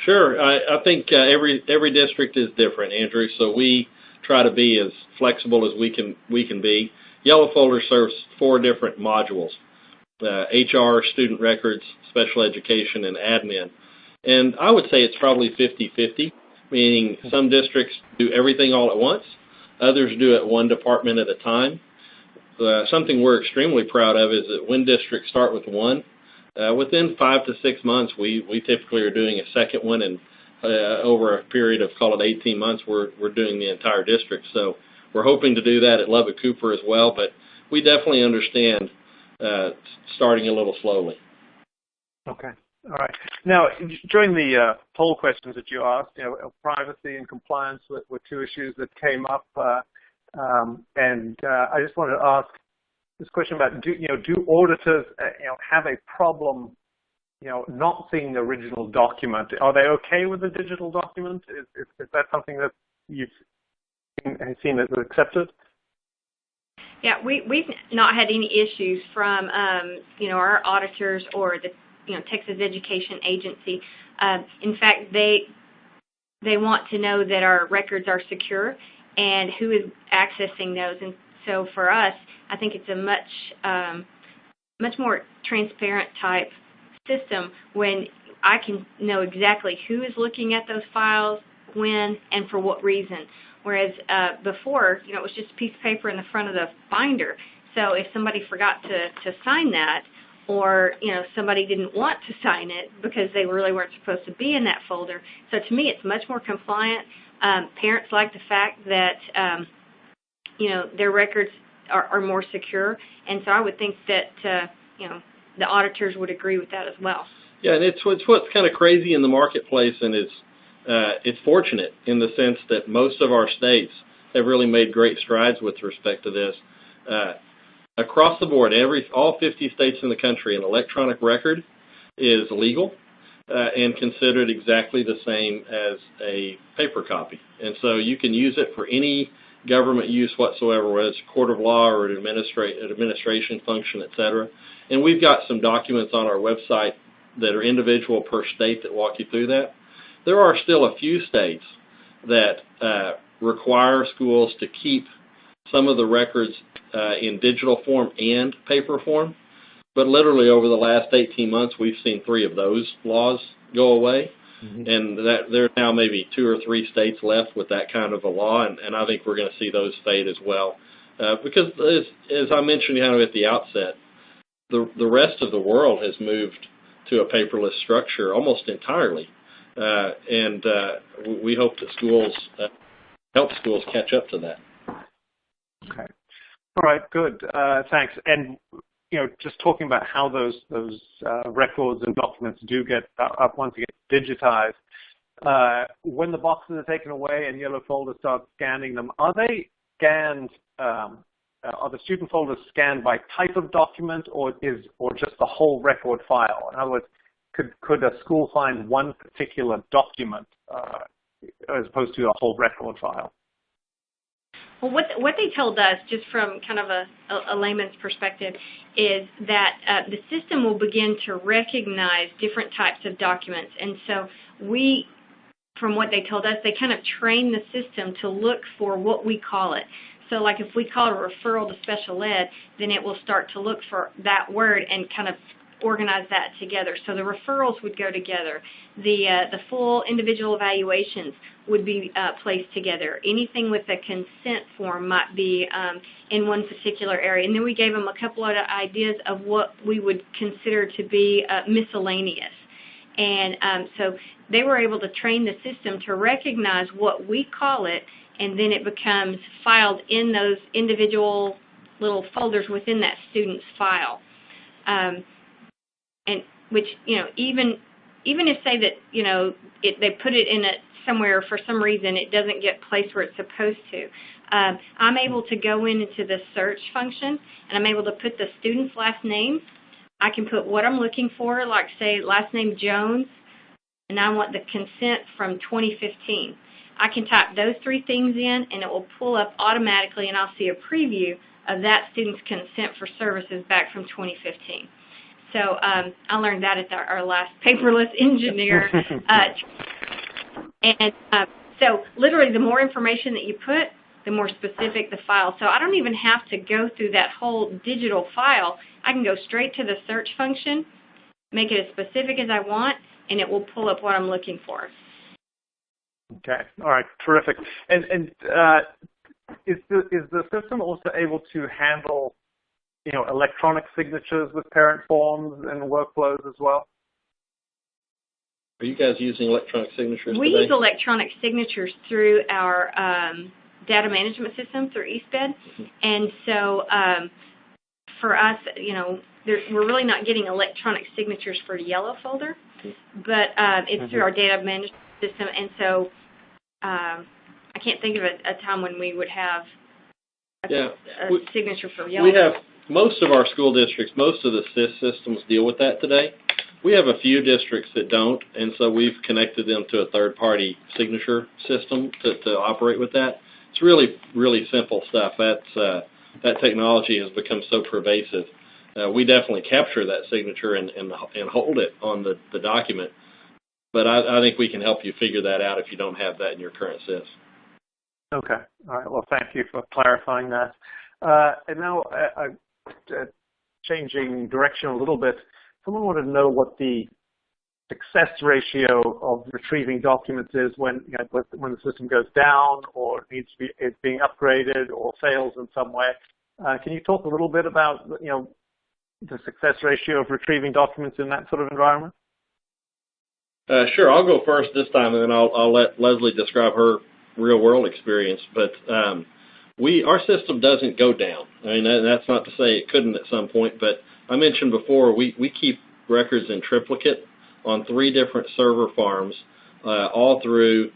Sure. I think every district is different, Andrew, so we try to be as flexible as we can be. YellowFolder serves 4 different modules: HR, student records, special education, and admin. And I would say it's probably 50-50, meaning some districts do everything all at once, others do it one department at a time. Something we're extremely proud of is that when districts start with one, within 5 to 6 months, we typically are doing a second one, and over a period of, call it 18 months, we're doing the entire district. So we're hoping to do that at Lubbock-Cooper as well, but we definitely understand starting a little slowly. Okay. All right. Now, during the poll questions that you asked, privacy and compliance were 2 issues that came up, and I just wanted to ask this question about do auditors have a problem not seeing the original document? Are they okay with the digital document? Is that something that you've seen that's accepted? Yeah, we've not had any issues from our auditors or the Texas Education Agency. In fact, they want to know that our records are secure and who is accessing those. And so for us, I think it's a much more transparent type system when I can know exactly who is looking at those files, when, and for what reason. Whereas before, it was just a piece of paper in the front of the binder. So if somebody forgot to sign that, or somebody didn't want to sign it because they really weren't supposed to be in that folder. So to me, it's much more compliant. Parents like the fact that their records are more secure, and so I would think that the auditors would agree with that as well. Yeah, and it's what's kind of crazy in the marketplace, and it's fortunate in the sense that most of our states have really made great strides with respect to this. Across the board, all 50 states in the country, an electronic record is legal and considered exactly the same as a paper copy. And so you can use it for any government use whatsoever, whether it's a court of law or an administration function, et cetera. And we've got some documents on our website that are individual per state that walk you through that. There are still a few states that require schools to keep some of the records in digital form and paper form, but literally over the last 18 months, we've seen 3 of those laws go away, and that there are now maybe 2 or 3 states left with that kind of a law, and I think we're going to see those fade as well, because as I mentioned at the outset, the rest of the world has moved to a paperless structure almost entirely, and we hope that schools help schools catch up to that. Okay. All right, good. Thanks. And just talking about how those records and documents do get up once they get digitized, when the boxes are taken away and YellowFolder starts scanning them, are they scanned? Are the student folders scanned by type of document, or just the whole record file? In other words, could a school find one particular document as opposed to a whole record file? Well, what they told us, just from kind of a layman's perspective, is that the system will begin to recognize different types of documents. And so from what they told us, they kind of train the system to look for what we call it. So like if we call it a referral to special ed, then it will start to look for that word and kind of organize that together. So the referrals would go together. The full individual evaluations would be placed together. Anything with a consent form might be in one particular area. And then we gave them a couple of ideas of what we would consider to be miscellaneous. And so they were able to train the system to recognize what we call it, and then it becomes filed in those individual little folders within that student's file. And which, even if say that, they put it in somewhere for some reason it doesn't get placed where it's supposed to, I'm able to go into the search function, and I'm able to put the student's last name. I can put what I'm looking for, like say last name Jones, and I want the consent from 2015. I can type those 3 things in, and it will pull up automatically, and I'll see a preview of that student's consent for services back from 2015. So I learned that at our last paperless engineer. So literally the more information that you put, the more specific the file. So I don't even have to go through that whole digital file. I can go straight to the search function, make it as specific as I want, and it will pull up what I'm looking for. Okay. All right. Terrific. And is the system also able to handle, electronic signatures with parent forms and workflows as well? Are you guys using electronic signatures We today? use electronic signatures through our data management system through eSped, and so for us, we're really not getting electronic signatures for YellowFolder, but it's through our data management system, and so I can't think of a time when we would have a signature for YellowFolder. We have most of our school districts, most of the SIS systems deal with that today. We have a few districts that don't, and so we've connected them to a third-party signature system to operate with that. It's really, really simple stuff. That technology has become so pervasive. We definitely capture that signature and hold it on the document, but I think we can help you figure that out if you don't have that in your current SIS. Okay. All right. Well, thank you for clarifying that. And now, changing direction a little bit, someone wanted to know what the success ratio of retrieving documents is when the system goes down or is being upgraded or fails in some way. Can you talk a little bit about the success ratio of retrieving documents in that sort of environment? Sure. I'll go first this time, and then I'll let Leslie describe her real-world experience. But our system doesn't go down. I mean, that's not to say it couldn't at some point, but I mentioned before we keep records in triplicate on 3 different server farms, all through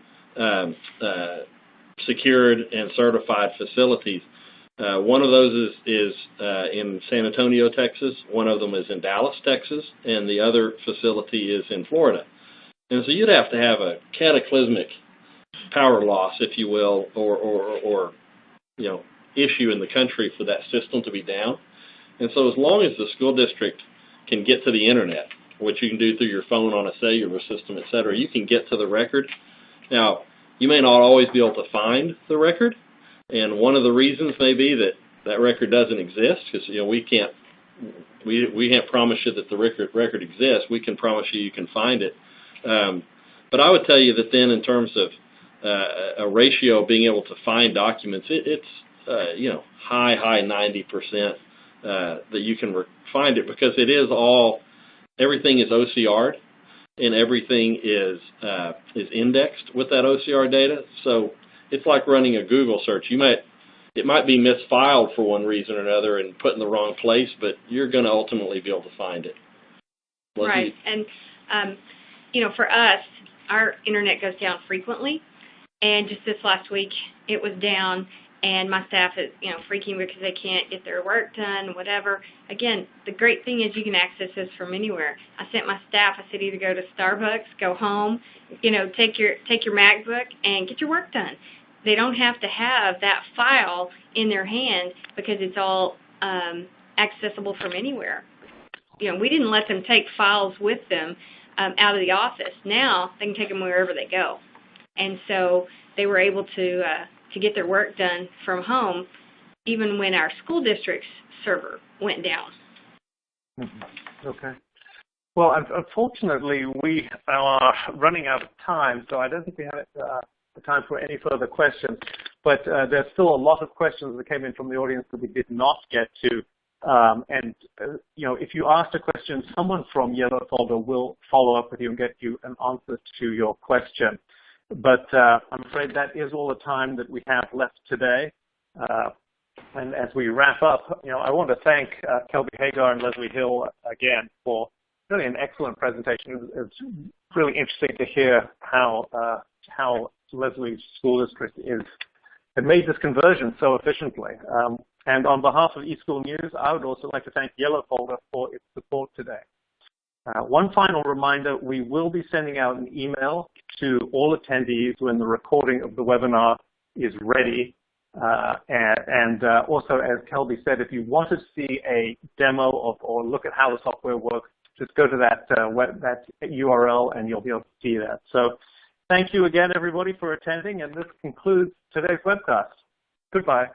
secured and certified facilities. One of those is in San Antonio, Texas. One of them is in Dallas, Texas, and the other facility is in Florida. And so you'd have to have a cataclysmic power loss, if you will, or issue in the country for that system to be down. And so as long as the school district can get to the internet, which you can do through your phone on a cellular system, et cetera, you can get to the record. Now, you may not always be able to find the record, and one of the reasons may be that record doesn't exist, because we can't promise you that the record exists. We can promise you can find it. But I would tell you that then in terms of a ratio of being able to find documents, it's high 90% that you can find it, because it is everything is OCR'd and everything is indexed with that OCR data. So it's like running a Google search. It might be misfiled for one reason or another and put in the wrong place, but you're going to ultimately be able to find it. Right, and for us, our internet goes down frequently, and just this last week it was down, and my staff is freaking because they can't get their work done, whatever. Again, the great thing is you can access this from anywhere. I sent my staff, I said either go to Starbucks, go home, take your MacBook and get your work done. They don't have to have that file in their hand because it's all accessible from anywhere. We didn't let them take files with them out of the office. Now they can take them wherever they go, and so they were able to get their work done from home, even when our school district's server went down. Okay. Well, unfortunately, we are running out of time, so I don't think we have the time for any further questions. But there's still a lot of questions that came in from the audience that we did not get to. If you asked a question, someone from YellowFolder will follow up with you and get you an answer to your question. But I'm afraid that is all the time that we have left today. And as we wrap up, I want to thank Kelby Hagar and Leslie Hill again for really an excellent presentation. It's really interesting to hear how Leslie's school district had made this conversion so efficiently. And on behalf of eSchool News, I would also like to thank YellowFolder for its support today. One final reminder, we will be sending out an email to all attendees when the recording of the webinar is ready. Also, as Kelby said, if you want to see a demo or look at how the software works, just go to that URL and you'll be able to see that. So thank you again, everybody, for attending, and this concludes today's webcast. Goodbye.